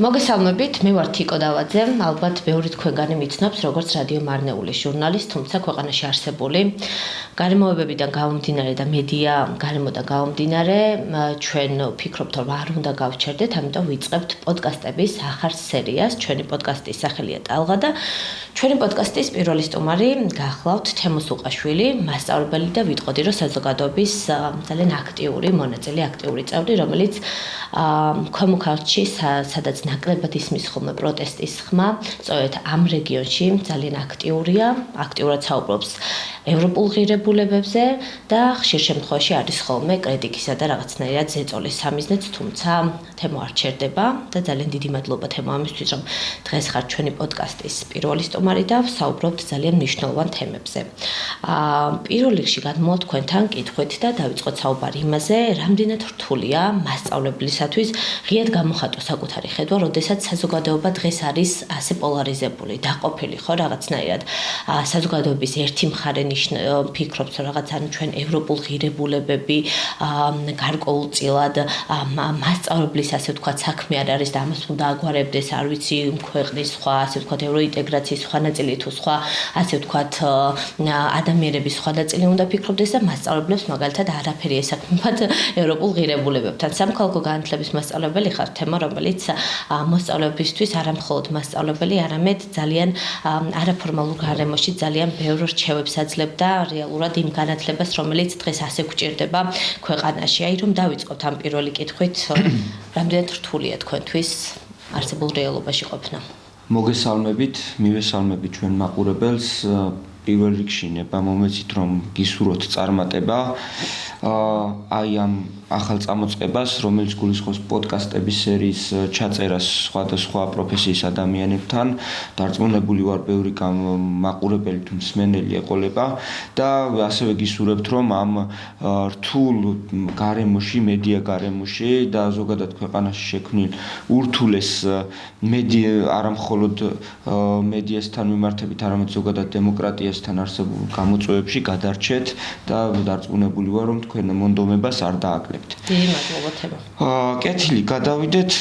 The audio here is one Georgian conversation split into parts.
მოგესალმებით, მე ვარ თიკო დავაძე, ალბათ ბევრი თქვენგანი მიცნობს, როგორც რადიო მარნეულის ჟურნალის, თუმცა ქვეყანაში არსებული გარემოებებიდან გამომდინარე და მედია გარემოდან გამომდინარე, ჩვენ ვფიქრობთ, რომ არ უნდა გავჩერდეთ, ამიტომ ვიწყებთ პოდკასტების ახალ სერიას. ჩვენი პოდკასტის სახელია ტალღა და ჩვენი პოდკასტის პირველი სტუმარი გახლავთ თემუს უყაშვილი, მასწავლებელი და ვიტყოდი, რომ საზოგადოების ძალიან აქტიური მონაწილე, აქტიური წევრი, რომელიც ქვემო ქართლში სადაც ნაკლებად ისმის ხოლმე პროტესტის ხმა, სწორედ ამ რეგიონში ძალიან აქტიურად საუბრობს ევროპულ ღირებულებებზე და ხშირ შემთხვევაში არის ხოლმე კრიტიკისა და რაღაცნაირად ზეწოლის სამიზნეც, თუმცა თემა არ ჩერდება და ძალიან დიდი მადლობა თემა ამისთვის, რომ დღეს ხარ ჩვენი პოდკასტის პირველი სტუმარი და ვსაუბრობთ ძალიან მნიშვნელოვან თემებზე. პირველ რიგში გადმოვალ თქვენთან კითხვით და დავიწყოთ საუბარი იმაზე, რამდენად რთულია მასწავლებლისათვის ღიად გამოხატო საკუთარი ხედვა, როდესაც საზოგადოება დღეს არის ასე პოლარიზებული, დაყოფილი ხო რაღაცნაირად. საზოგადოების ერთი მხარე ფიქრობს, რომ რაღაც ანუ ჩვენ ევროპულ ღირებულებები გარკვეულწილად მასწავლებლის ასე ვთქვათ საქმე არ არის და ამას უნდა აგვარებდეს, არ ვიცი, ქვეყნის სხვა ასე ვთქვათ ევროინტეგრაციის სხვა ნაწილი თუ სხვა ასე ვთქვათ ადამიანების სხვა ნაწილი უნდა ფიქრობდეს და მასწავლებლებს მაგალითად არაფერი ესაქმებათ ევროპულ ღირებულებებთან. სამხალხო განათლების მასწავლებელი ხარ, თემა რომელიც მოსწავლეებისთვის არამხოლოდ მასწავლებელი, არამედ ძალიან არაფორმალურ გარემოში ძალიან ბევრ რჩევებს აძლევდა რეალურად იმ განათლებას, რომელიც დღეს ასე გვჭირდება ქვეყანაში. აი რომ დავიწყოთ ამ პირველი კითხვით, რამდენად რთულია თქვენთვის არსებულ რეალობაში ყოფნა. მოგესალმებით, მივესალმებით ჩვენ მაყურებელს. პირველ რიგში ნება მომეცით რომ გისურვოთ წარმატება აი ამ ახალ წამოწყებას, რომელიც გულისხმობს პოდკასტების სერიის ჩაწერას სხვადასხვა პროფესიის ადამიანებთან. დარწმუნებული ვარ, ბევრი მაყურებელი თუ მსმენელი ეყოლება და ასევე გისურვებთ, რომ ამ რთულ გარემოში, მედია გარემოში და ზოგადად ქვეყანაში შექმნილ ურთულეს არამხოლოდ მედიასთან მიმართებით, არამედ ზოგადად დემოკრატიასთან არსებულ გამოწვევებში გადარჩეთ და დარწმუნებული ვარ, რომ თქვენ მონდომებას არ დააკლებთ. დიდი მადლობა თემა. კეთილი, გადავიდეთ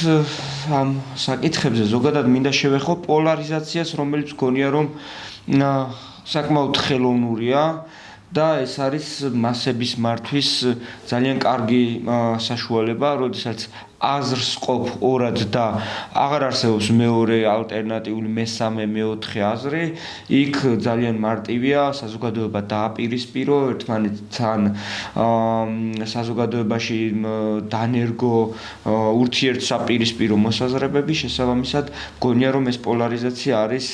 ამ საკითხებზე. ზოგადად მინდა შევეხო პოლარიზაციას, რომელიც მგონია რომ საკმაოდ ხელოვნურია და ეს არის მასების მართვის ძალიან კარგი საშუალება, როდესაც აზრს ყოფ ორად და აღარ არსებობს მეორე ალტერნატიული მესამე მეოთხე აზრი, იქ ძალიან მარტივია საზოგადოება დააპირისპირო ერთმანეთთან საზოგადოებაში დანერგო ურთიერთსაპირისპირო მოსაზრებები, შესაბამისად მგონია რომ ეს პოლარიზაცია არის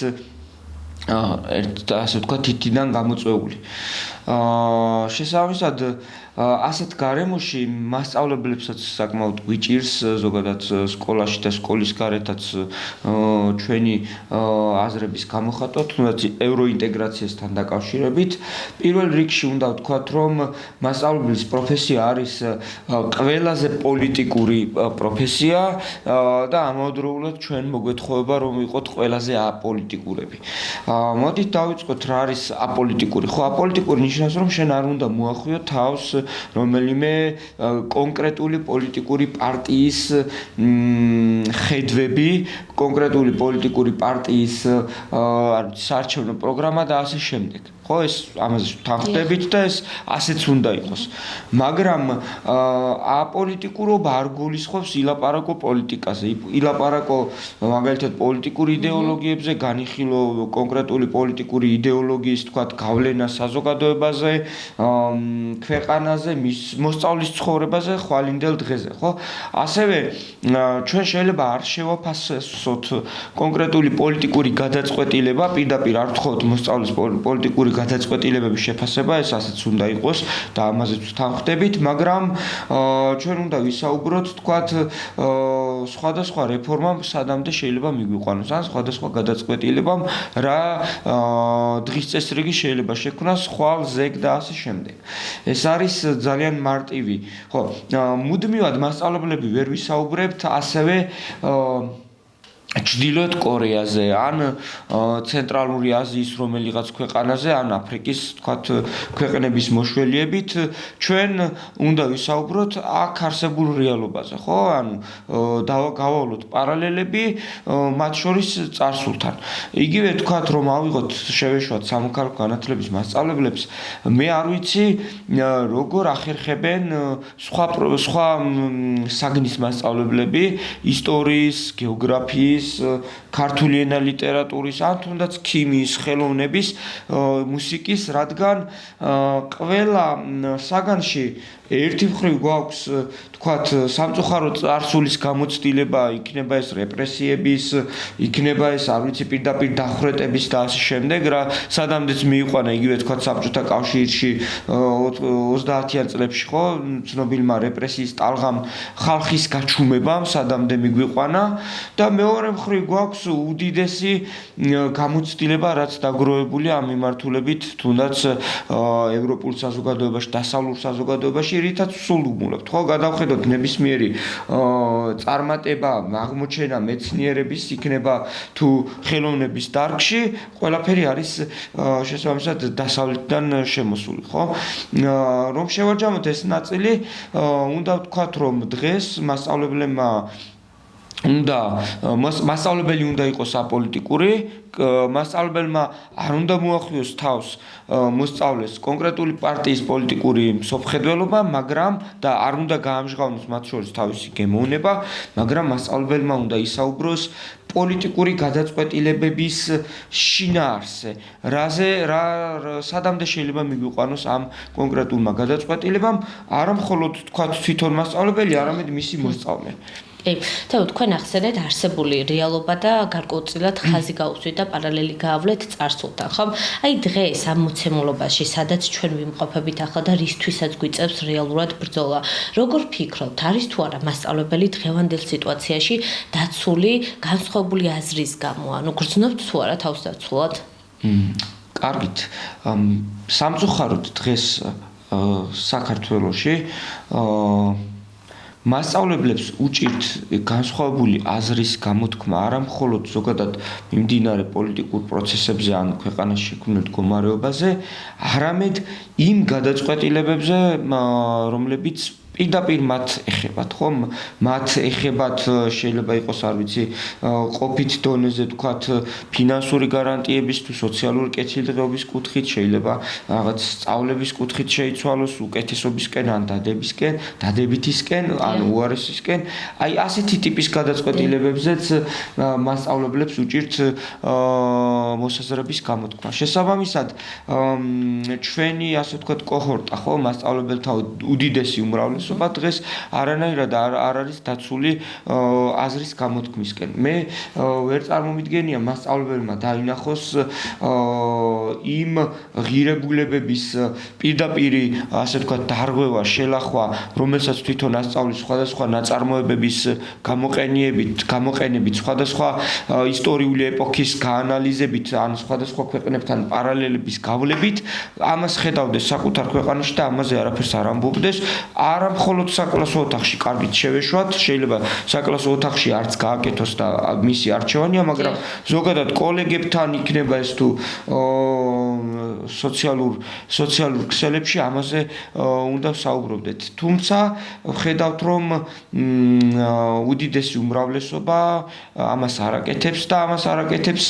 ასე ვთქვათ თითიდან გამოწვეული. შესაბამისად ასეთ გარემოში მასწავლებლებსაც საკმაოდ გვიჭირს ზოგადად სკოლაში და სკოლის გარეთაც ჩვენი აზრების გამოხატვა, თუნდაც ევროინტეგრაციასთან დაკავშირებით. პირველ რიგში უნდა ვთქვათ, რომ მასწავლებლის პროფესია არის ყველაზე პოლიტიკური პროფესია და ამავდროულად ჩვენ მოგვეთხოვება, რომ ვიყოთ ყველაზე აპოლიტიკურები. მოდით დავიწყოთ რა არის აპოლიტიკური. ხო, აპოლიტიკური ნიშნავს, რომ შენ არ უნდა მოახვიო თავს რომელიმე კონკრეტული პოლიტიკური პარტიის ხედვები, კონკრეტული პოლიტიკური პარტიის საარჩევნო პროგრამა და ასე შემდეგ. ხო, ეს ამაზე თანხმდებით და ეს ასეც უნდა იყოს. მაგრამ აპოლიტიკურობა არ გულისხმობს ილაპარაკო პოლიტიკაზე, ილაპარაკო მაგალითად პოლიტიკური იდეოლოგიებზე, განიხილო კონკრეტული პოლიტიკური იდეოლოგიის, თქვათ, გავლენა საზოგადოებაზე, ქვეყანაზე, მის მოსწავლის ცხოვრებაზე ხვალინდელ დღეზე, ხო? ასევე ჩვენ შეიძლება არ შევაფასოთ კონკრეტული პოლიტიკური გადაწყვეტილება, პირდაპირ არ ვთხოვთ მოსწავლის პოლიტიკური გადაწყვეტილებების შეფასება, ეს ასეც უნდა იყოს და ამაზეც თანხმდებით, მაგრამ ჩვენ უნდა ვისაუბროთ, თქვათ, სხვადასხვა რეფორმამ სადამდე შეიძლება მიგვიყვანოს, ან სხვადასხვა გადაწყვეტილებამ რა დღის წესრიგი შეიძლება შექმნას, ხვალ, ზეგ და ასე შემდეგ. ეს არის ძალიან მარტივი. ხო, მუდმივად მასწავლებლები ვერ ვისაუბრებთ ასევე ჩრდილოეთ კორეაზე ან ცენტრალური აზიის რომელიღაც ქვეყანაზე ან აფრიკის თქვათ ქვეყნების მოშველიებით ჩვენ უნდა ვისაუბროთ აქ არსებულ რეალობაზე ხო ანუ გავავლოთ პარალელები მათ შორის წარსულთან იგივე თქვათ რომ ავიღოთ შევეშვათ სამოქალაქო განათლების მასწავლებლებს მე არ ვიცი როგორ ახერხებენ სხვა საგნის მასწავლებლები ისტორიის გეოგრაფიის ქართული ენა ლიტერატურის ან თუნდაც ქიმიის ხელოვნების მუსიკის რადგან ყველა საგანში ერთი მხრივ გვაქვს თქვათ სამწუხარო წარსულის გამოცდილება იქნება ეს რეპრესიების იქნება ეს არ ვიცი პირდაპირ დახვრეტების და ასე შემდეგ რა სადამდეც მიიყვანა იგივე თქვათ საბჭოთა კავშირში 30-იან წლებში ხო ცნობილმა რეპრესიის ტალღამ ხალხის გაჩუმებამ სადამდე მიგვიყვანა და მეორე მხრივ გვაქვს უდიდესი გამოცდილება რაც დაგროვებულია ამ მიმართულებით თუნდაც ევროპულ საზოგადოებაში დასავლურ საზოგადოებაში რითაც სულუმულებთ ხო გადავხედოთ ნებისმიერი წარმატება აღმოჩენა მეცნიერების იქნება თუ ხელოვნების დარგში ყველაფერი არის შესაბამისად დასავლეთიდან შემოსული ხო რომ შევარჯამოთ ეს ნაწილი უნდა ვთქვათ რომ დღეს მასწავლებელი უნდა იყოს აპოლიტიკური მასწავლებელმა არ უნდა მოახიოს თავს მოსწავლეს კონკრეტული პარტიის პოლიტიკური მსოფლმხედველობა, მაგრამ და არ უნდა გაამჟღავნოს მათ შორის თავისი გემოვნება, მაგრამ მასწავლებელმა უნდა ისაუბროს პოლიტიკური გადაწყვეტილებების შინაარსზე, რა სადამდე შეიძლება მიგვიყვანოს ამ კონკრეტულმა გადაწყვეტილებამ, არა მხოლოდ თქვათ თვითონ მასწავლებელი, არამედ მისი მოსწავლე. თქვენ ახსენეთ არსებული რეალობა და გარკვეულწილად ხაზი გაუსვით და პარალელი გაავლეთ წარსულთან, ხო? აი დღეს ამ მოცემულობაში, სადაც ჩვენ ვიმყოფებით ახლა და რისთვისაც გვიწევს რეალურად ბრძოლა. როგორ ფიქრობთ, არის თუ არა მასწავლებელი დღევანდელ სიტუაციაში დაცული განსხვავებული აზრის გამო? ანუ გრძნობთ თუ არა თავს დაცულად? კარგით. სამწუხაროდ დღეს საქართველოში მასწავლებლებს უჭირთ განსხვავებული აზრის გამოთქმა არა მხოლოდ ზოგადად მიმდინარე პოლიტიკურ პროცესებზე ან ქვეყანაში შექმნილ მდგომარეობაზე, არამედ იმ გადაწყვეტილებებზე, რომლებიც პირდაპირ მათ ეხებათ, ხო? მათ ეხებათ შეიძლება იყოს, არ ვიცი, ყოფით დონეზე თქვათ ფინანსური გარანტიების თუ სოციალური კეთილდღეობის კუთხით, შეიძლება რაღაც სწავლების კუთხით შეიცვალოს უკეთესობისკენ ან დადებითისკენ, ან უარესისკენ. აი ასეთი ტიპის გადაწყვეტილებებზეც მასწავლებლებს უჭირთ მოსაზრების გამოთქმა. შესაბამისად, ჩვენი ასე ვთქვათ კოჰორტა, ხო, მასწავლებელთა უდიდესი უმრავლესობა დღეს არანაირად არ არის დაცული აზრის გამოთქმისკენ. მე ვერ წარმომიდგენია მასწავლებელმა დაინახოს იმ ღირებულებების პირდაპირი ასე ვთქვათ დარღვევა, შელახვა, რომელსაც თვითონ ასწავლის სხვადასხვა ნაწარმოებების გამოყენებით, სხვადასხვა ისტორიული ეპოქის გაანალიზებით, ან სხვადასხვა ქვეყნებთან პარალელების გავლებით, ამას ხედავდეს საკუთარ ქვეყანაში და ამაზე არაფერს არ ამბობდეს. არა მხოლოდ საკლასო ოთახში კარგით შევეშვათ, შეიძლება საკლასო ოთახში არც გააკეთოს და მისი არჩევანია, მაგრამ ზოგადად კოლეგებთან იქნება ეს თუ სოციალურ ქსელებში ამაზე უნდა ვსაუბრობდეთ. თუმცა ვხედავთ, რომ უდიდესი უმრავლესობა ამას არ აკეთებს და ამას არ აკეთებს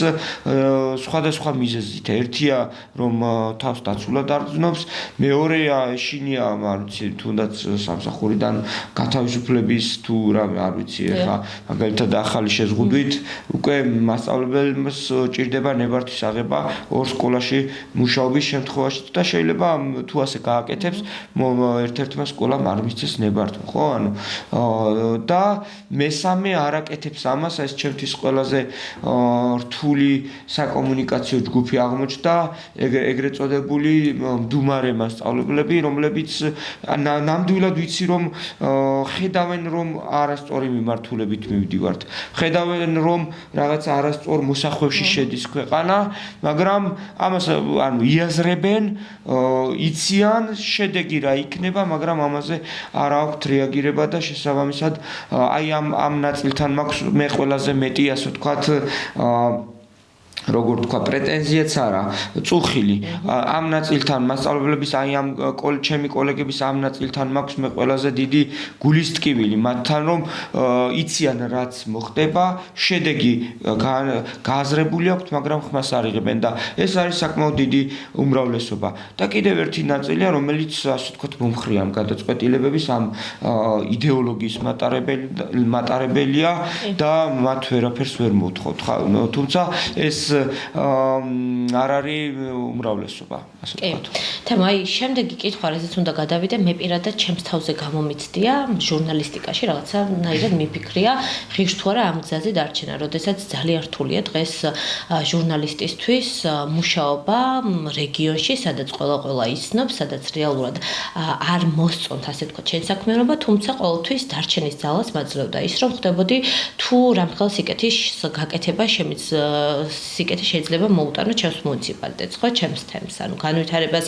სხვადასხვა მიზეზით. ერთია, რომ თავს დაცულად არ გრძნობს, მეორეა ეშინია, არ ვიცი, თუნდაც სამსახურიდან გათავისუფლების თუ რა არ ვიცი ახლა მაგალითად ახალი შეზღუდვით უკვე მასწავლებელს ჭირდება ნებართვის აღება ორ სკოლაში მუშაობის შემთხვევაში და შეიძლება თუ ასე გააკეთებს ერთ-ერთმა სკოლამ არ მისცეს ნებართვა ხო ანუ და მესამე არ აკეთებს ამას ეს ჩემთვის ყველაზე რთული საკომუნიკაციო ჯგუფი აღმოჩნდა ეგრეთ წოდებული მდუმარე მასწავლებლები რომლებიც ნამდვილად ვიცი რომ ხედავენ რომ არასწორი მიმართულებით მივდივართ ხედავენ რომ რაღაც არასწორ მოსახვევში შედის ქვეყანა მაგრამ ამას ანუ იაზრებენ, იციან შედეგი რა იქნება, მაგრამ ამაზე არ აქვთ რეაგირება და შესაბამისად აი ამ ნაწილთან მაქვს მე ყველაზე მეტი ასე ვთქვათ როგორ თქვა პრეტენზიაც არა წუხილი ამ ნაწილთან მასწავლებლების აი ამ ჩემი კოლეგების ამ ნაწილთან მაქვს მე ყველაზე დიდი გულისტკივილი მათთან რომ იციან რაც მოხდება შედეგი გააზრებული აქვთ მაგრამ ხმას არ იღებენ და ეს არის საკმაოდ დიდი უმრავლესობა და კიდევ ერთი ნაწილია რომელიც ასე ვთქვათ მომხრია ამ გადაწყვეტილებების ამ იდეოლოგიის მატარებელია და მათ ვერაფერს ვერ მოთხოვთ თუმცა ეს არ არის უმრავლესობა, ასე ვთქვათ. თემა აი შემდეგი კითხვა, რაზეც უნდა გადავიდე, მე პირადად ჩემს თავზე გამომიცდია ჟურნალისტიკაში რაღაცანაირად მიფიქრია, ღირს თუ არა ამ გზაზე დარჩენა, როდესაც ძალიან რთულია დღეს ჟურნალისტისთვის მუშაობა რეგიონში, სადაც ყველა იცნობს, სადაც რეალურად არ მოსწონთ, ასე ვთქვათ, ჩემს საქმიანობა, თუმცა ყოველთვის დარჩენის ძალას მაძლევდა ის, რომ ხდებოდი თუ რამხელა სიკეთის გაკეთება სიკეთი შეიძლება მოუტანო ჩემს მუნიციპალიტეტს, ხო, ჩემს თემს, ანუ განვითარებას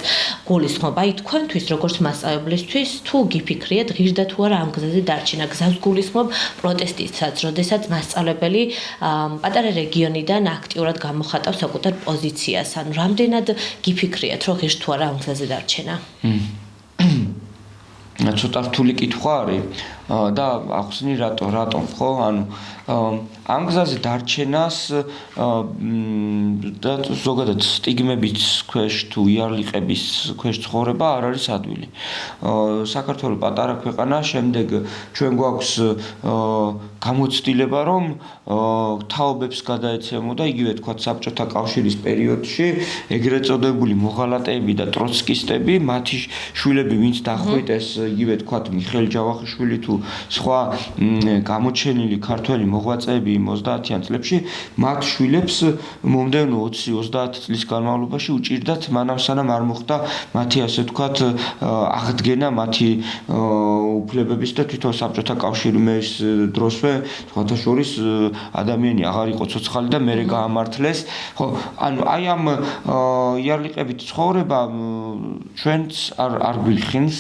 გულისხმობ. აი თქვენთვის როგორც მასწავლებლისთვის თუ გიფიქრიათ ღირდა თუ არა ამ გზაზე დარჩენა, გზას გულისხმობ პროტესტისაც, როდესაც მასწავლებელი პატარა რეგიონიდან აქტიურად გამოხატავს საკუთარ პოზიციას, ანუ რამდენად გიფიქრიათ რომ ღირს თუ არა ამ გზაზე დარჩენა? ცოტა რთული კითხვა არის და ახსნი რატომ ხო ანუ ამ გზაზე დარჩენას და ზოგადად სტიგმების ქვეშ თუ იარლიყების ქვეშ ცხოვრება არ არის ადვილი. საქართველოს პატარა ქვეყანა, შემდეგ ჩვენ გვაქვს გამოცდილება რომ თაობებს გადაეცემო და იგივე თქვა საბჭოთა კავშირის პერიოდში ეგრეთ წოდებული მოღალატეები და ტროცკისტები, მათი შვილები ვინც დახვრიტეს, იგივე თქვა მიხეილ ჯავახიშვილი თუ სხვა გამოჩენილი ქართველი მოღვაწეები 30-იან წლებში მათ შვილებს მომდევნო 20-30 წლის განმავლობაში უჭირდათ მანამ სანამ არ მოხდა მათი ასე ვთქვათ აღდგენა მათი უფლებების და თვითონ საბჭოთა კავშირის დროსვე სხვათა შორის ადამიანი აღარ იყო ცოცხალი და მერე გაამართლეს. ხო, ანუ აი ამ იარლიყებით ცხოვრება ჩვენც არ გვიხინს,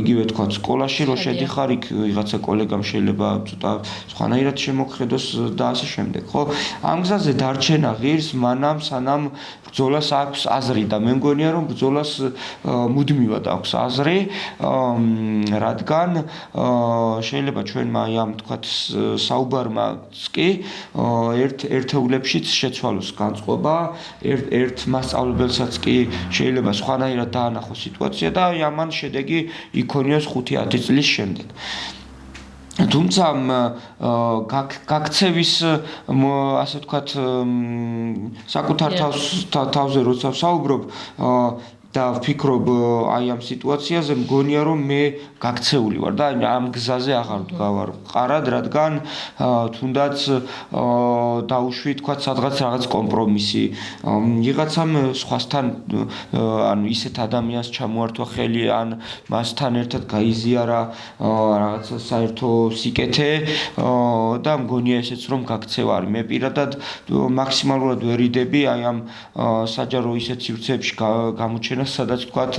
იგივე თქვა სკოლაში რო შედიხარ იქ ვიღაცა კოლეგამ შეიძლება ცოტა სხვანაირად შემოგხედოს და ასე შემდეგ, ხო? ამ გზაზე დარჩენა ღირს მანამ სანამ ბრძოლას აქვს აზრი და მე მგონია რომ ბრძოლას მუდმივად აქვს აზრი, რადგან შეიძლება ჩვენმა აი ამ თქვათ საუბარმაც კი ერთეულებშიც შეცვალოს განწყობა, ერთ მასწავლებელსაც კი შეიძლება სხვანაირად დაანახოს სიტუაცია და ამან შედეგი იქონიოს 5-10 წლის შემდეგ. თუმცა გაქცევის ასე ვთქვათ საკუთარ თავზე როცა ვსაუბრობ და ვფიქრობ აი ამ სიტუაციაზე მგონია რომ მე გაქცეული ვარ და ამ გზაზე აღარ ვდგავარ მყარად, რადგან თუნდაც დაუშვი თქვა სადღაც რაღაც კომპრომისი ვიღაცამ სხვასთან ანუ ისეთ ადამიანს ჩამოართვა ხელი ან მასთან ერთად გაიზიარა რაღაცა საერთო სიკეთე და მგონია ესეც რომ გაქცევა არის. მე პირადად მაქსიმალურად ვერიდები აი ამ საჯარო ისეთ სივრცეებში გამოჩენა სადაც თქვათ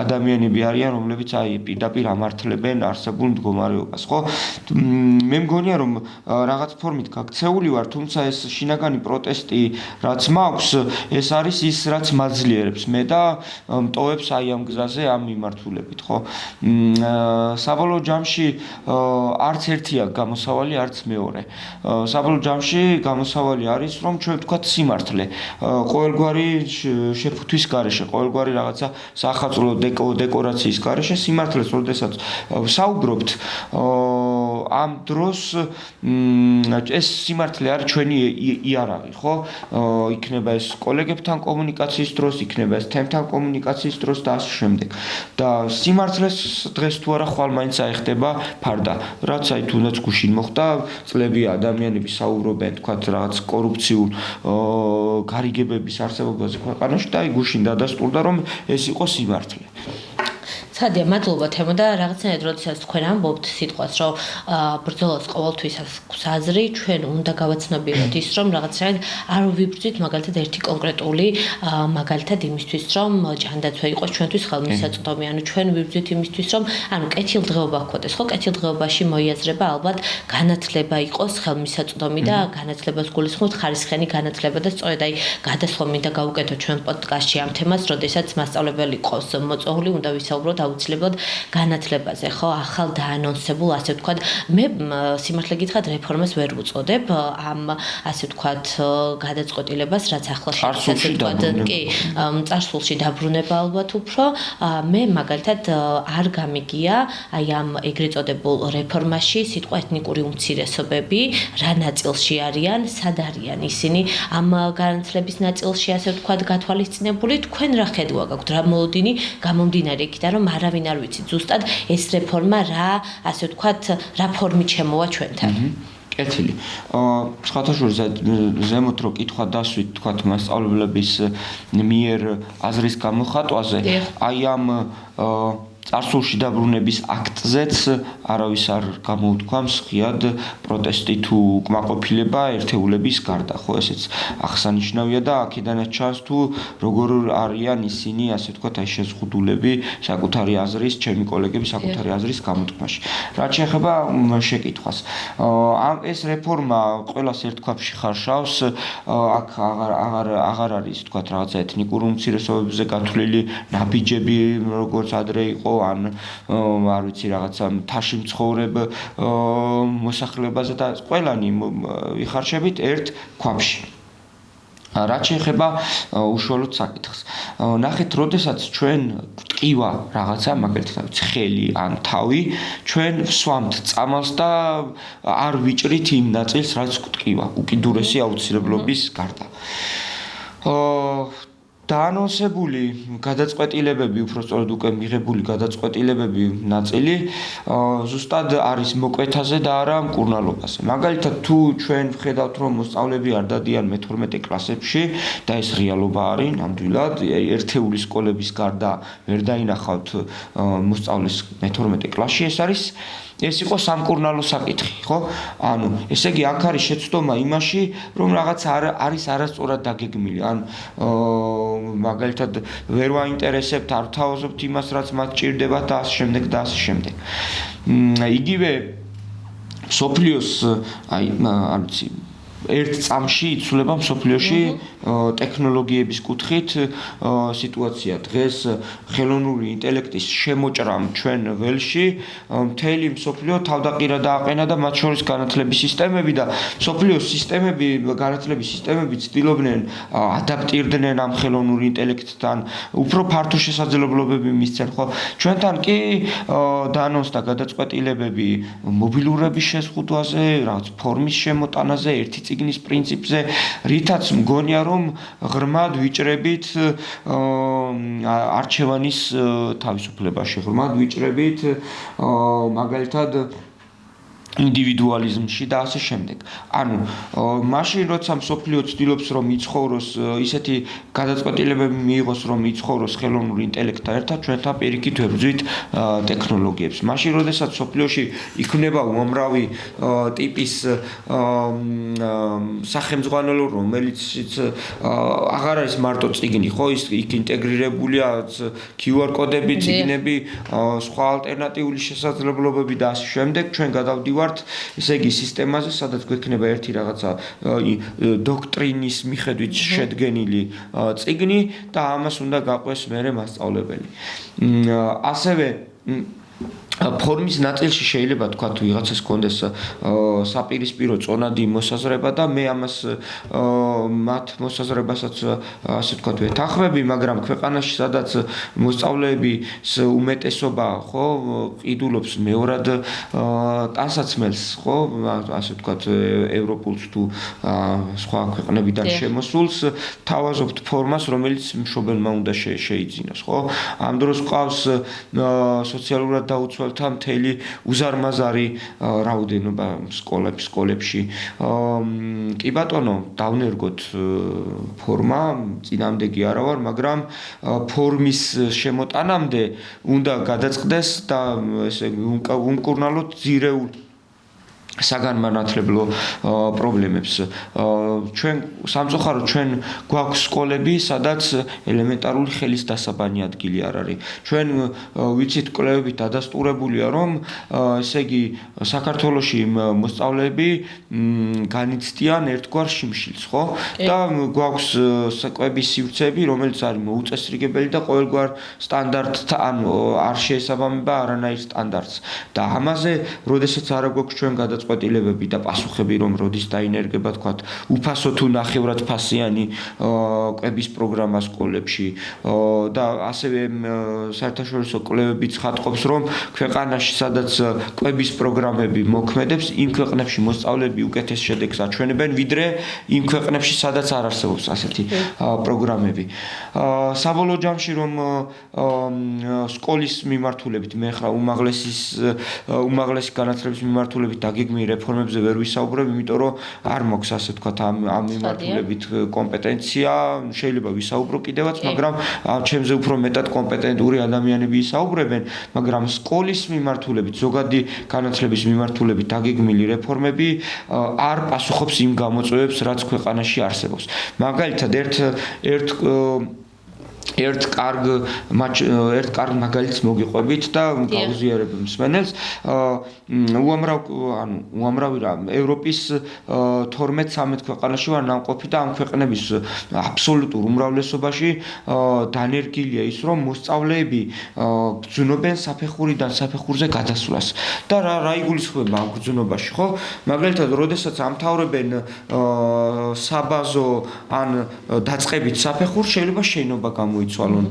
ადამიანები არიან რომლებიც აი პირდაპირ ამართლებენ არსებულ მდგომარეობას, ხო? მე მგონია რომ რაღაც ფორმით გაქცეული ვარ, თუმცა ეს შინაგანი პროტესტი რაც მაქვს, ეს არის ის რაც მაძლიერებს მე და მტოვებს აი ამ გზაზე ამ მიმართულებით, ხო? საბოლოო ჯამში არც ერთია გამოსავალი, არც მეორე. საბოლოო ჯამში გამოსავალი არის რომ ჩვენ ვთქვათ სიმართლე. ყოველგვარი შეფუთვის გარეშე, ყოველგვარი რაღაცა სახალხო დეკორაციის გარეშე სიმართლეს როდესაც ვსაუბრობთ ამ დროს ეს სიმართლე არის ჩვენი იარაღი, ხო? იქნება ეს კოლეგებთან კომუნიკაციის დროს, იქნება ეს თემთან კომუნიკაციის დროს და ასე შემდეგ. და სიმართლეს დღეს თუ არა ხვალ მაინც აიხდება ფარდა. რაც აი თუნდაც გუშინ მოხდა, წლებია ადამიანები საუბრობენ, თქვათ რაღაც კორუფციულ გარიგებების არსებობაზე ქვეყანაში და აი გუშინ დადასტურდა რომ ეს იყო სიმართლე. სადია, მადლობა თემო და რაღაცნაირად როდესაც თქვენ ამბობთ სიტყვას, რომ ბრძოლას ყოველთვის აქვს აზრი, ჩვენ უნდა გავაცნობიეროთ ის, რომ რაღაცნაირად არ ვიბრძვით მაგალითად ერთი კონკრეტული მაგალითად იმისთვის, რომ ჯანდაცვა იყოს ჩვენთვის ხელმისაწვდომი, ანუ ჩვენ ვიბრძვით იმისთვის, რომ ანუ კეთილდღეობა გქონდეს, ხო, კეთილდღეობაში მოიაზრება ალბათ განათლება იყოს ხელმისაწვდომი და განათლებას გულისხმობთ ხარისხიანი განათლება და სწორედ აი გადასვლა მინდა გავუკეთოთ ჩვენ პოდკასტში ამ თემას, როდესაც მასწავლებელი ყავს მოწვეული, უნდა ვისაუბროთ აუცილებლად განათლებაზე, ხო, ახალ დაანონსებულ, ასე ვთქვათ, მე სიმართლე გითხრათ რეფორმას ვერ ვუწოდებ ამ ასე ვთქვათ გადაწყვეტილებას, რაც ახლა შედის ასე ვთქვათ, კი, წარსულში დაბრუნება ალბათ უფრო, მე მაგალითად არ გამიგია აი ამ ეგრეთ წოდებულ რეფორმაში სიტყვა ეთნიკური უმცირესობები რა ნაწილში არიან, სად არიან ისინი ამ განათლების ნაწილში ასე ვთქვათ გათვალისწინებული, თქვენ რა ხედვა გაქვთ, რა მოლოდინი გამომდინარე იქიდან, რომ არავინ არ ვიცით ზუსტად ეს რეფორმა რა ასე ვთქვათ რა ფორმით შემოვა ჩვენთან. კეთილი. სხვათაშორის ზემოთ რო კითხვა დასვით თქვათ მასწავლებლების მიერ აზრის გამოხატვაზე, აი ამ წარსულში დაბრუნების აქტზეც არავის არ გამოუთქვამს ღიად პროტესტი თუ უკმაყოფილება ერთეულების გარდა, ხო, ესეც აღსანიშნავია და აქედანაც ჩანს თუ როგორ არიან ისინი, ასე ვთქვათ, აი შეზღუდულები საკუთარი აზრის, ჩემი კოლეგები საკუთარი აზრის გამოთქმაში. რაც შეეხება შეკითხვას, ეს რეფორმა ყველას ერთ ქვაბში ხარშავს, აქ აღარ არის, ვთქვათ, რაღაცა ეთნიკური უმცირესობებზე გათვლილი ნაბიჯები, როგორც ადრე იყო ან არ ვიცი რაღაცა თაში მცხოვრებ მოსახლებაზე და ყველანი ვიხარშებით ერთ ქვაბში. რაც შეეხება უშუალოდ საკითხს. ნახეთ, როდესაც ჩვენ ტყივა რაღაცა, მაგალითად, ხელი ან თავი, ჩვენ ვსვამთ წამალს და არ ვიჭრით იმ ნაწილს, რაც ტყივა, უკიდურესი აუცილებლობის გარდა. დაანონსებული გადაწყვეტილებები, უბრალოდ უკვე მიღებული გადაწყვეტილებები ნაწილი ზუსტად არის მოკვეთაზე და არა მკურნალობაზე. მაგალითად, თუ ჩვენ ვხედავთ, რომ მოსწავლეები არ დადიან მე-12 კლასებში და ეს რეალობა არის, ნამდვილად, ერთეული სკოლების გარდა ვერ დაინახავთ მოსწავლეს მე-12 კლასში, ეს იყო სამკურნალო საკითხი, ხო? ანუ, ესე იგი, აქ არის შეცდომა იმაში, რომ რაღაც არის არასწორად დაგეგმილი, ან მაგალითად ვერ ვაინტერესებთ, არ ვთავაზობთ იმას, რაც მათ ჭირდებათ და ასე შემდეგ და ასე შემდეგ. იგივე მსოფლიოს, აი, არ ვიცი, ერთ წამში იცვლება მსოფლიოში ტექნოლოგიების კუთხით სიტუაცია. დღეს ხელოვნური ინტელექტის შემოჭრამ ჩვენ ველში მთელი მსოფლიო თავდაყირა დააყენა და მათ შორის განათლების სისტემები და მსოფლიოს სისტემები, განათლების სისტემები ცდილობდნენ ადაპტირდნენ ამ ხელოვნურ ინტელექტთან, უფრო ფართო შესაძლებლობები მისცენ, ხო? ჩვენთან კი დაანონსდა გადაწყვეტილებები მობილურების შეზღუდვაზე, რაღაც ფორმის შემოტანაზე, ერთი წიგნის პრინციპზე, რითაც მგონია, რომ ღრმად ვიჭრებით არჩევანის თავისუფლებაში, ღრმად ვიჭრებით მაგალითად ინდივიდუალიზმში და ასე შემდეგ. ანუ მაშინ როცა მსოფლიო ცდილობს რომ იცხოვროს ისეთი გადაწყვეტილებები მიიღოს რომ იცხოვროს ხელოვნურ ინტელექტთან ერთად ჩვენთან პირიქით ვებრძვით ტექნოლოგიებს. მაშინ როდესაც მსოფლიოში იქნება უამრავი ტიპის სახელმძღვანელო რომელიც აღარ არის მარტო წიგნი, ხო, იქ ინტეგრირებულია QR კოდები, წიგნები, სხვა ალტერნატიული შესაძლებლობები და ასე შემდეგ ჩვენ გადავდივართ ესე იგი სისტემაზე, სადაც გვექნება ერთი რაღაცა დოქტრინის მიხედვით შედგენილი წიგნი და ამას უნდა გაყვეს მერე მასწავლებელი. ასევე ფორმის ნაწილში შეიძლება თქვა თუ ვიღაცას კონდეს საპირისპირო წონადი მოსაზრება და მე ამას მათ მოსაზრებასაც ასე თქვა ვეთანხმები, მაგრამ ქვეყანაში სადაც მოსწავლეების უმეტესობა ხო ყიდულობს მეორად ტანსაცმელს, ხო, ასე თქვა ევროპულს თუ სხვა ქვეყნებიდან შემოსულს, თავაზობთ ფორმას, რომელიც მშობელმა უნდა შეიძინოს, ხო? ამ დროს ყავს სოციალურად დაუცველ მოსწავლეთა მთელი უზარმაზარი რაოდენობა სკოლებში. კი ბატონო, დავნერგოთ ფორმა, წინამდეგი არა ვარ, მაგრამ ფორმის შემოტანამდე უნდა გადაწყდეს და ესე უმკურნალოთ ძირეულ საგანმანათლებლო პრობლემებს. ჩვენ სამწუხაროდ ჩვენ გვაქვს სკოლები, სადაც ელემენტარული ხელის დასაბანი ადგილი არ არის. ჩვენ ვიცით კვლევებით დადასტურებულია, რომ ესე იგი საქართველოში მოსწავლეები განიცდიან ერთგვარ შიმშილს, ხო? და გვაქვს კვების სივრცეები, რომელიც არის მოუწესრიგებელი და ყოველგვარ სტანდარტთან არ შეესაბამება არანაირ სტანდარტს. და ამაზე, როდესაც არ გვაქვს ჩვენ გადაწყვეტილებები და პასუხები, რომ როდის დაინერგება, თქვათ, უფასო თუ ნახევრად ფასიანი კვების პროგრამა სკოლებში და ასევე საერთაშორისო კვლევები ცხადყოფს, რომ ქვეყანაში, სადაც კვების პროგრამები მოქმედებს, იმ ქვეყნებში მოსწავლეები უკეთეს შედეგს აჩვენებენ, ვიდრე იმ ქვეყნებში, სადაც არ არსებობს ასეთი პროგრამები. საბოლოო ჯამში, რომ სკოლის მიმართულებით მე ხა უმაღლესი განათლების მიმართულებით დაგეგმილი რეფორმებზე ვერ ვისაუბრებ, იმიტომ რომ არ მაქვს ასე თქვათ ამ მიმართულებით კომპეტენცია, შეიძლება ვისაუბრო კიდევაც, მაგრამ ჩემზე უფრო მეტად კომპეტენტური ადამიანები ისაუბრებენ, მაგრამ სკოლის მიმართულებით, ზოგადი განათლების მიმართულებით დაგეგმილი რეფორმები არ პასუხობს იმ გამოწვევებს, რაც ქვეყანაში არსებობს. მაგალითად, ერთ კარგ მაგალითს მოგიყვებით და გავუზიარებ მსმენელს. უამრავი რა ევროპის 12-13 ქვეყანაში ვარ ნამყოფი და ამ ქვეყნების აბსოლუტურ უმრავლესობაში დანერგილია ის, რომ მოსწავლეები გრძნობენ საფეხურიდან საფეხურზე გადასვლას. და რა იგულისხმება ამ გრძნობაში, ხო? მაგალითად, როდესაც ამთავრებენ საბაზო ან დაწყებით საფეხურს, შეიძლება შენობა იცვალონ.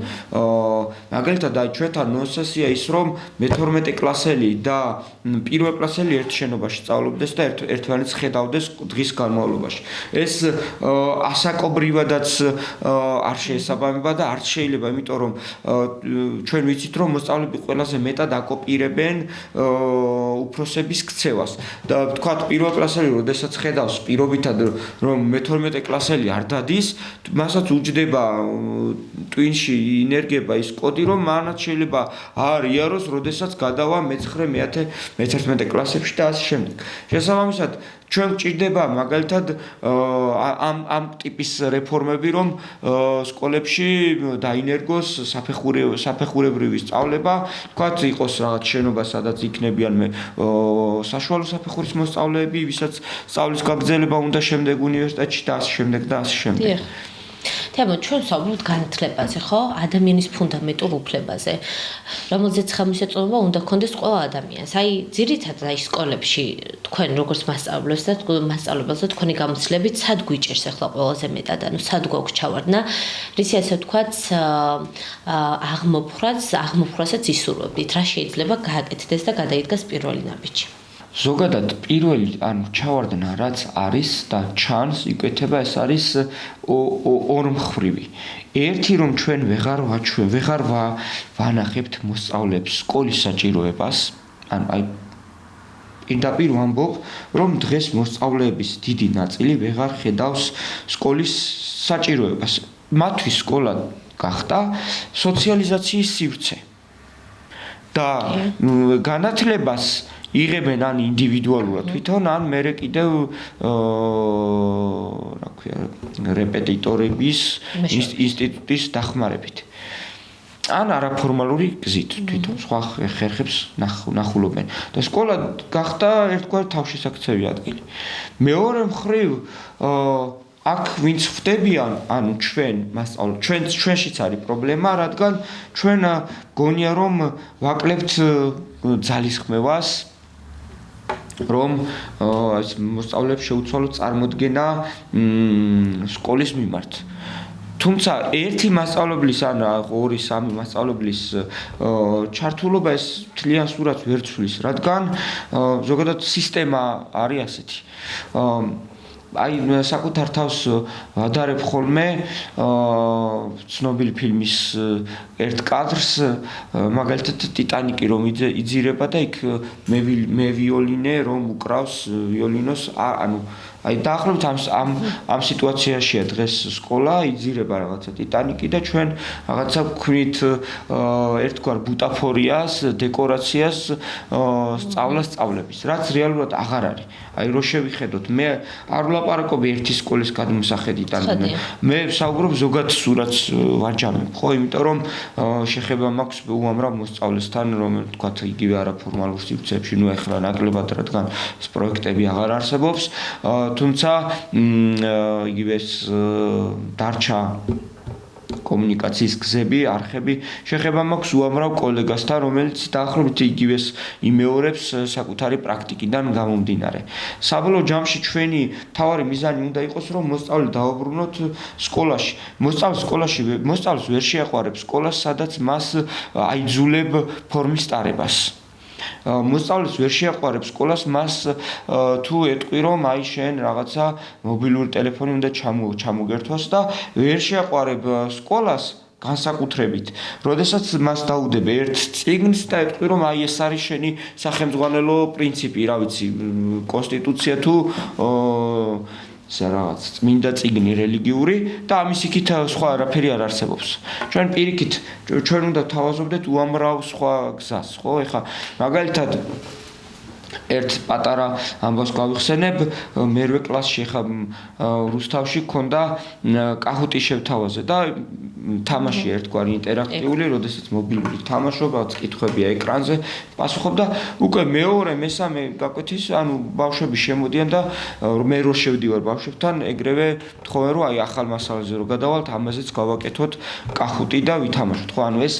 მაგალითად, ჩვენთან ნონსენსია ის, რომ მე-12 კლასელი და პირველ კლასელი ერთ შენობაში სწავლობდეს და ერთმანეთს ხედავდეს დღის განმავლობაში. ეს ასაკობრივადაც არ შეესაბამება და არც შეიძლება, იმიტომ რომ ჩვენ ვიცით, რომ მოსწავლეები ყველაზე მეტად აკოპირებენ უფროსების ქცევას. და თქვათ, პირველ კლასელი, როდესაც ხედავს პირობითად, რომ მე-12 კლასელი არ დადის, მასაც უჯდება ტვინში ინერგება ის კოდი, რომ მანაც შეიძლება არ იაროს, როდესაც გადავა მე-9, მე-10, მე-11 კლასებში და ასე შემდეგ. შესაბამისად, ჩვენ გვჭირდება მაგალითად ამ ტიპის რეფორმები, რომ სკოლებში დაინერგოს საფეხურებრივი სწავლება, თქვათ, იყოს რაღაც შენობა, სადაც იქნებიან საშუალო საფეხურის მოსწავლეები, ვისაც სწავლის გაგრძელება უნდა შემდეგ უნივერსიტეტში და ასე შემდეგ და ასე შემდეგ. თემო, ჩვენ ვსაუბრობთ განათლებაზე, ხო? ადამიანის ფუნდამენტურ უფლებაზე, რომელზეც ხელმისაწვდომობა უნდა გქონდეს ყველა ადამიანს. აი, ძირითადად აი სკოლებში თქვენ როგორც მასწავლებლებს და მასწავლებელს თქვენი გამოცდილებით სად გვიჭერს ახლა ყველაზე მეტად, ანუ სად გვაქვს ჩავარდნა, რისი ასე ვთქვათ, აღმოფხვრასაც ისურვებდით, რა შეიძლება გააკეთდეს და გადაიდგას პირველი ნაბიჯი. ზოგადად პირველი ჩავარდნა რაც არის და ჩანს იკეთება ეს არის ორმხრივი. ერთი რომ ჩვენ ვეღარ ვანახებთ მოსწავლეებს სკოლის საჭიროებას, აი პირდაპირ ვამბობ, რომ დღეს მოსწავლეების დიდი ნაწილი ვეღარ ხედავს სკოლის საჭიროებას. მათთვის სკოლა გახდა სოციალიზაციის სივრცე. და განათლებას იღებენ ან ინდივიდუალურად თვითონ, ან მერე კიდევ რა ქვია, რეპეტიტორების ინსტიტუტის დახმარებით. ან არაფორმალური გზით თვითონ სხვა ხერხებს ნახულობენ. და სკოლა გახდა ერთგვარი თავშესაქცევი ადგილი. მეორე მხრივ აქ ვინც ხვდებიან, ანუ ჩვენ მასწავლებლებს, ჩვენშიც არის პრობლემა, რადგან ჩვენ გონია რომ ვაკლებთ ძალისხმევას, რომ მოსწავლეებს შეუცვალოთ წარმოდგენა სკოლის მიმართ. თუმცა ერთი მასწავლებლის ან 2-3 მასწავლებლის ჩართულობა ეს მთლიან სურათს ვერ ცვლის, რადგან ზოგადად სისტემა არის ასეთი. აი საკუთარ თავს ვადარებ ხოლმე ცნობილი ფილმის ერთ კადრს, მაგალითად ტიტანიკი რომ იძირება და იქ მე ვიოლინე რომ უკრავს ვიოლინოს, ანუ აი დაახლოებით ამ სიტუაციაშია დღეს სკოლა, იძირება რაღაცა ტიტანიკი და ჩვენ რაღაცა ვქვით ერთგვარ ბუტაფორიას, დეკორაციას სწავლას სწავლების, რაც რეალურად აღარ არის. აი რო შევიხედოთ, მე არ ვლაპარაკობ ერთი სკოლის გადმოსახედიდან. მე ვსაუბრობ ზოგად სურათს ვაჯამებ, ხო, იმიტომ რომ შეხება მაქვს უამრავ მოსწავლესთან, რომ თქვათ იგივე არაფორმალურ სივრცეებში, ნუ ეხლა ნაკლებად რადგან ეს პროექტები აღარ არსებობს, თუმცა იგივე დარჩა კომუნიკაციის გზები, არხები, შეხება მაქვს უამრავ კოლეგასთან, რომელიც დაახლოებით იგივეს იმეორებს საკუთარი პრაქტიკიდან გამომდინარე. საბოლოო ჯამში ჩვენი მთავარი მიზანი უნდა იყოს, რომ მოსწავლე დავაბრუნოთ სკოლაში. მოსწავლეს ვერ შეაყვარებს სკოლას, სადაც მას აიძულებ ფორმის ტარებას. მოსწავლეს ვერ შეაყვარებს სკოლას, მას თუ ეტყვი რომ აი შენ რაღაცა მობილური ტელეფონი უნდა ჩამოგერთვას და ვერ შეაყვარებ სკოლას განსაკუთრებით, როდესაც მას დაუდებ ერთ წიგნს და ეტყვი რომ აი ეს არის შენი სახელმძღვანელო პრინციპი, რა ვიცი, კონსტიტუცია თუ რაღაც წმინდა წიგნი რელიგიური და ამის იქით სხვა არაფერი არ არსებობს. ჩვენ პირიქით ჩვენ უნდა თავაზობდეთ უამრავ სხვა გზას, ხო? ეხლა მაგალითად ერთ პატარა ამბავს გავიხსენებ, მერვე კლასში ხა რუსთავში ქონდა კაჰუტი შევთავაზე და თამაში ერთგვარი ინტერაქტიული, როდესაც მობილური თამაშობა, კითხვებია ეკრანზე, პასუხობდა, უკვე მეორე, მესამე გაკვეთის, ანუ ბავშვები შემოდიან და მე რო შევდივარ ბავშვებთან, ეგრევე თხოვენ რომ აი ახალ მასალაზე რო გადავალთ, ამაზეც გავაკეთოთ კაჰუტი და ვითამაშოთ, ხო? ანუ ეს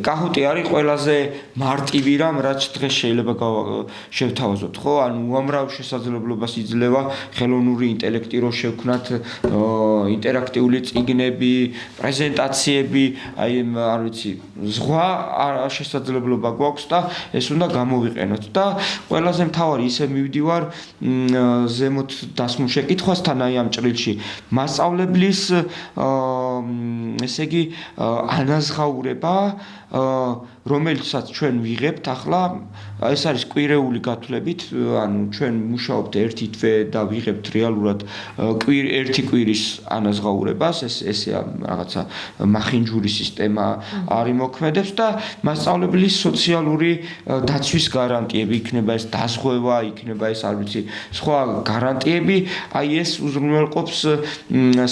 კაჰუტი არის ყველაზე მარტივი რამ, რაც დღეს შეიძლება შევთავაზოთ, ხო? ანუ უამრავ შესაძლებლობას იძლევა ხელოვნური ინტელექტი რო შევქნათ ინტერაქტიული წიგნები, პრეზენტაციები, აი არ ვიცი, ზღვა შესაძლებლობა გვაქვს და ეს უნდა გამოვიყენოთ და ყველაზე მთავარი ისე მივდივარ ზემოთ დასმულ შეკითხვასთან აი ამ ჭრილში მასწავლებლის ესე იგი ანაზღაურება რომელსაც ჩვენ ვიღებთ ახლა ეს არის კვირეული გათვლებით, ანუ ჩვენ მუშაობთ ერთი თვე და ვიღებთ რეალურად ერთი კვირის ანაზღაურებას, ესეა რაღაცა მახინჯური სისტემა არის მოქმედებს და მასწავლებლის სოციალური დაცვის გარანტიები, იქნება ეს დაზღვევა, იქნება ეს არ ვიცი, სხვა გარანტიები, აი ეს უზრუნველყოფს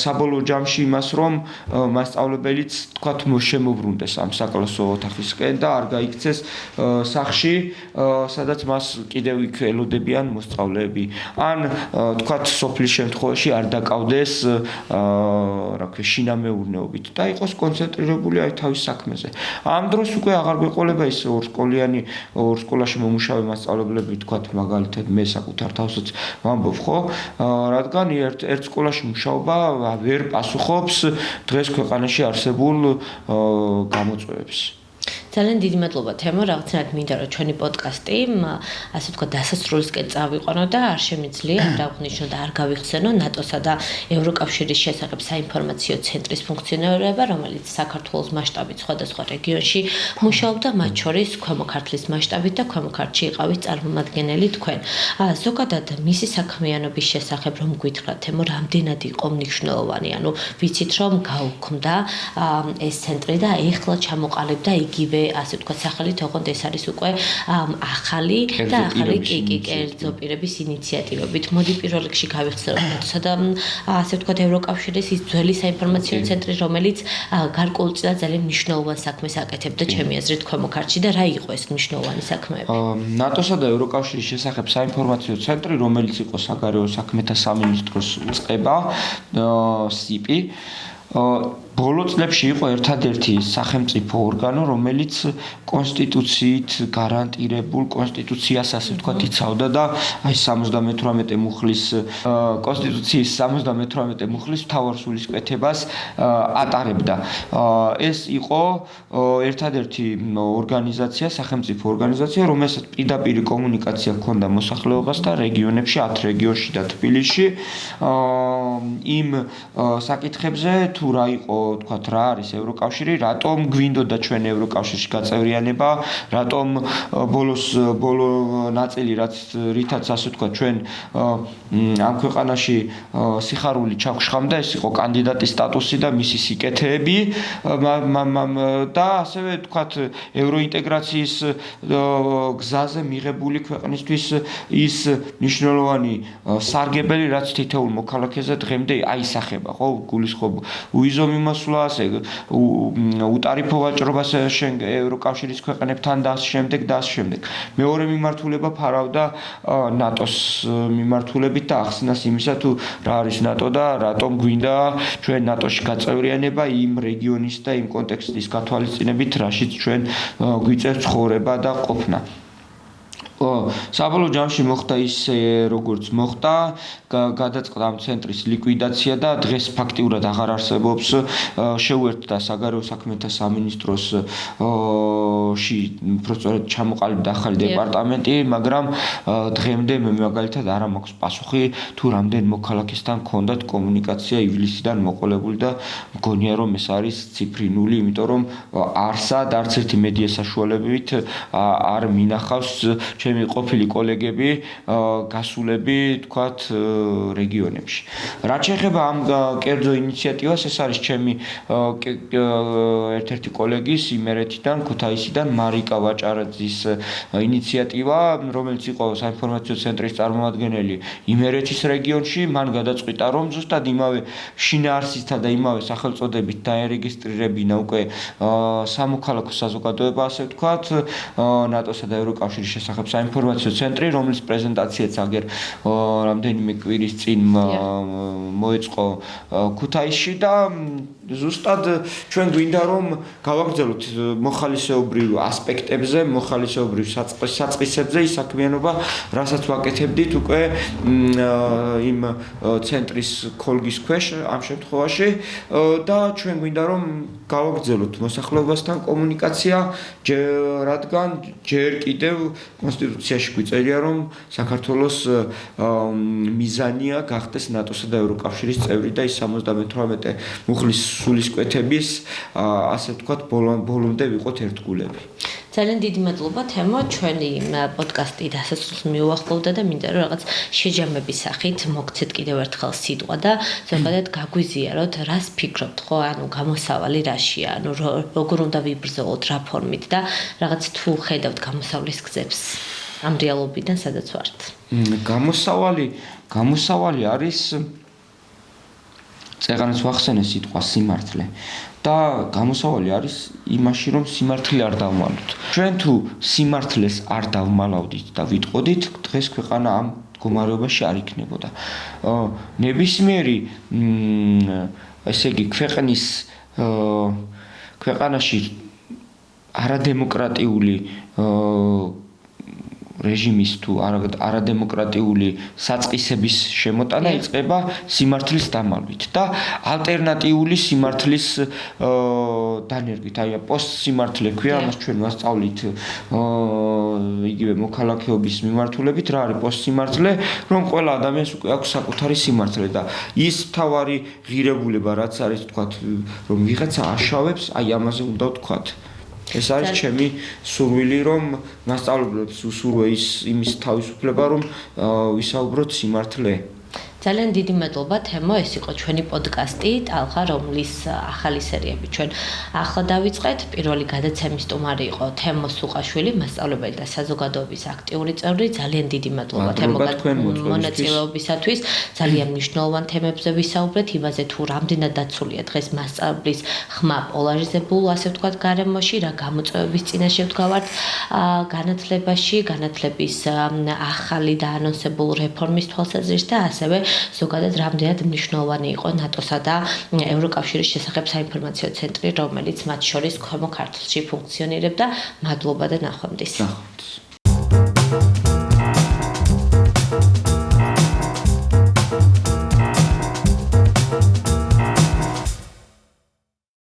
საბოლოო ჯამში იმას, რომ მასწავლებელიც თქვათ შემოbrunდეს ამ საკლასო ოთახისკენ და არ გაიქცეს სახში, სადაც მას კიდევ იქ ელოდებიან მოსწავლეები. ან თქვათ სოფლის შემთხვევაში არ დაკავდეს რა ქვია შინამეურნეობით და იყოს კონცენტრირებული აი თავის საქმეზე. ამ დროს უკვე აღარ გვეყოლება ის ორ სკოლაში მომუშავე მასწავლებლები, თქვათ მაგალითად მე საკუთარ თავსაც ვამბობ, ხო? რადგან ერთ სკოლაში მუშაობა ვერ პასუხობს დღეს ქვეყანაში არსებულ გამოწვევებს. ძალიან დიდი მადლობა თემო, რაღაცნაირად მინდა რომ ჩვენი პოდკასტი ასე ვთქვათ დასასრულისკენ წავიყვანო და არ შემიძლია არ დავღნიშნო და არ გავიხსენო ნატოსა და ევროკავშირის შესახებ საინფორმაციო ცენტრის ფუნქციონირება, რომელიც საქართველოს მასშტაბით სხვადასხვა რეგიონში მუშაობდა, მათ შორის ქვემო ქართლის მასშტაბით და ქვემო ქართლში იყავით წარმომადგენელი თქვენ. ზოგადად მისი საქმიანობის შესახებ რომ გითხრათ თემო, რამდენად იყო მნიშვნელოვანი, ანუ ვიცით რომ გაუქმდა ეს ცენტრი და ეხლა ჩამოყალიბდა იგივე ასე ვთქვათ სახელით, ოღონდ ეს არის უკვე ახალი და ახალი კერძო პირების ინიციატივებით. მოდი პირველ რიგში გავიხსენოთ ნატოსა და ასე ვთქვათ ევროკავშირის ის ძველი საინფორმაციო ცენტრი, რომელიც გარკვეულწილად ძალიან მნიშვნელოვან საქმეს აკეთებდა ჩემი აზრით ქვემო ქართლში და რა იყო ეს მნიშვნელოვანი საქმეები? ნატოსა და ევროკავშირის შესახებ საინფორმაციო ცენტრი, რომელიც იყო საგარეო საქმეთა სამინისტროს უწყება, SIPI ბოლო წლებში იყო ერთადერთი სახელმწიფო ორგანო, რომელიც კონსტიტუციით გარანტირებულ კონსტიტუციას ასე ვთქვათ იცავდა და აი 78 მუხლის კონსტიტუციის 78 მუხლის მთავარ სულისკვეთებას ატარებდა. ეს იყო ერთადერთი ორგანიზაცია, სახელმწიფო ორგანიზაცია, რომელსაც პირდაპირ კომუნიკაცია ჰქონდა მოსახლეობასთან რეგიონებში, 10 რეგიონში და თბილისში. იმ საკითხებზე თუ რა იყო, თქვათ, რა არის ევროკავშირი, რატომ გვინდოდა ჩვენ ევროკავშირში გაწევრიანება, რატომ ბოლო ნაწილი რითაც ასე ვთქვათ, ჩვენ ამ ქვეყანაში სიხარული ჩაგვშხამდა, ეს იყო კანდიდატის სტატუსი და მისი სიკეთეები და ასევე თქვათ ევროინტეგრაციის გზაზე მიღებული ქვეყნისთვის ის მნიშვნელოვანი სარგებელი, რაც თითოეულ მოქალაქეზე დღემდე აისახება, ხო, გულისხმობ უიზო მიმოსვლას, უტარიფო ვაჭრობას ევროკავშირის ქვეყნებთან და შემდეგ. მეორე მიმართულება ფარავდა ნატოს მიმართულებით და ახსნას იმისა, თუ რა არის ნატო და რატომ გვინდა ჩვენ ნატოში გაწევრიანება იმ რეგიონის და იმ კონტექსტის გათვალისწინებით, რაშიც ჩვენ გვიწევს ცხოვრება და ყოფნა. საბოლოო ჯამში მოხდა ისე, როგორც მოხდა, გადაწყდა ამ ცენტრის ლიკვიდაცია და დღეს ფაქტიურად აღარ არსებობს. შეუერთდა საგარეო საქმეთა სამინისტროს უბრალოდ ჩამოყალიბდა ახალი დეპარტამენტი, მაგრამ დღემდე მე მაგალითად არ მაქვს პასუხი, თუ რამდენ მოქალაქესთან ჰქონდათ კომუნიკაცია ივლისიდან მოყოლებული და მგონია რომ ეს არის ციფრი 0, იმიტომ რომ არსად არც ერთი მედია საშუალებით არ მინახავს ჩემი ყოფილი კოლეგები გასულები, თქვათ, რეგიონებში. რაც შეეხება ამ კერძო ინიციატივას, ეს არის ჩემი ერთ-ერთი კოლეგის იმერეთიდან, ქუთაისიდან, მარიკა ვაჭარაძის ინიციატივა, რომელიც იყო საინფორმაციო ცენტრის წარმომადგენელი იმერეთის რეგიონში, მან გადაწყვიტა, რომ ზუსტად იმავე შინაარსითა და იმავე სახელწოდებით დაერეგისტრირებინა უკვე სამოქალაქო საზოგადოება, ასე ვთქვათ, ნატოსა და ევროკავშირის შესახებ საინფორმაციო ცენტრი, რომლის პრეზენტაციაც აგერ რამდენიმე კვირის წინ მოეწყო ქუთაისში და ზუსტად ჩვენ გვინდა რომ გავაგრძელოთ მოხალისეობრივ ასპექტებზე, მოხალისეობრივ საწყისებზე ის საქმიანობა, რასაც ვაკეთებდით უკვე იმ ცენტრის ქოლგის ქვეშ ამ შემთხვევაში და ჩვენ გვინდა რომ გავაგრძელოთ მოსახლეობასთან კომუნიკაცია, რადგან ჯერ კიდევ კონსტიტუციაში გვიწერია რომ საქართველოს მიზანია გახდეს ნატოსა და ევროკავშირის წევრი და ის 78 მუხლის სულისკვეთების ასე ვთქვათ ბოლომდე ვიყოთ ერთგულები. ძალიან დიდი მადლობა თემო, ჩვენი პოდკასტი დასასრულს მიუახლოვდა და მინდა რომ რაღაც შეჯამების სახით მოგცეთ კიდევ ერთხელ სიტყვა და ზოგადად გაგვიზიაროთ, რას ფიქრობთ, ხო, ანუ გამოსავალი რაშია, ანუ როგორ უნდა ვიბრძოლოთ რა ფორმით და რაღაც თუ ხედავთ გამოსავლის გზებს ამ რეალობიდან სადაც ვართ. გამოსავალი არის წეღანაც ვახსენე სიტყვა სიმართლე და გამოსავალი არის იმაში რომ სიმართლე არ დავმალოთ. ჩვენ თუ სიმართლეს არ დავმალავდით და ვიტყოდით, დღეს ქვეყანა ამ მდგომარეობაში არ იქნებოდა. ნებისმიერი ესე იგი ქვეყანაში არადემოკრატიული რეჟიმის თუ არადემოკრატიული საწყისების შემოტანა იწყება სიმართლის დამალვით და ალტერნატიული სიმართლის დანერგით, აი პოსტსიმართლე ქვია, ამას ჩვენ ვასწავლით იგივე მოქალაქეობის მიმართულებით, რა არის პოსტსიმართლე, რომ ყველა ადამიანს უკვე აქვს საკუთარი სიმართლე და ის თავარი ღირებულება, რაც არის, თქვათ, რომ ვიღაცა აშავებს, აი ამაზე უნდა ვთქვათ. ეს არის ჩემი სურვილი, რომ მასწავლებლებს უსურვო იმის თავისუფლება, რომ ვისაუბროთ სიმართლე. ძალიან დიდი მადლობა თემო, ეს იყო ჩვენი პოდკასტი ტალღა, რომლის ახალი სერიები ჩვენ ახლა დავიწყეთ. პირველი გადაცემის სტუმარი იყო თემო სუყაშვილი, მასწავლებელი და საზოგადოების აქტიური წევრი. ძალიან დიდი მადლობა თემო მონაწილეობისათვის. ძალიან მნიშვნელოვან თემებზე ვისაუბრეთ, იმაზე თუ რამდენად დაცულია დღეს მასწავლებლის ხმა პოლარიზებულ, ასე ვთქვათ, გარემოში, რა გამოწვევების წინაშე ვდგავართ განათლების ახალი და ანონსებული რეფორმის თვალსაზრისით და ასევე ზოგადად რამდენად მნიშვნელოვანი იყო ნატოსა და ევროკავშირის შესახებ საინფორმაციო ცენტრი, რომელიც მათ შორის ქვემო ქართლში ფუნქციონირებდა. მადლობა და ნახვამდის.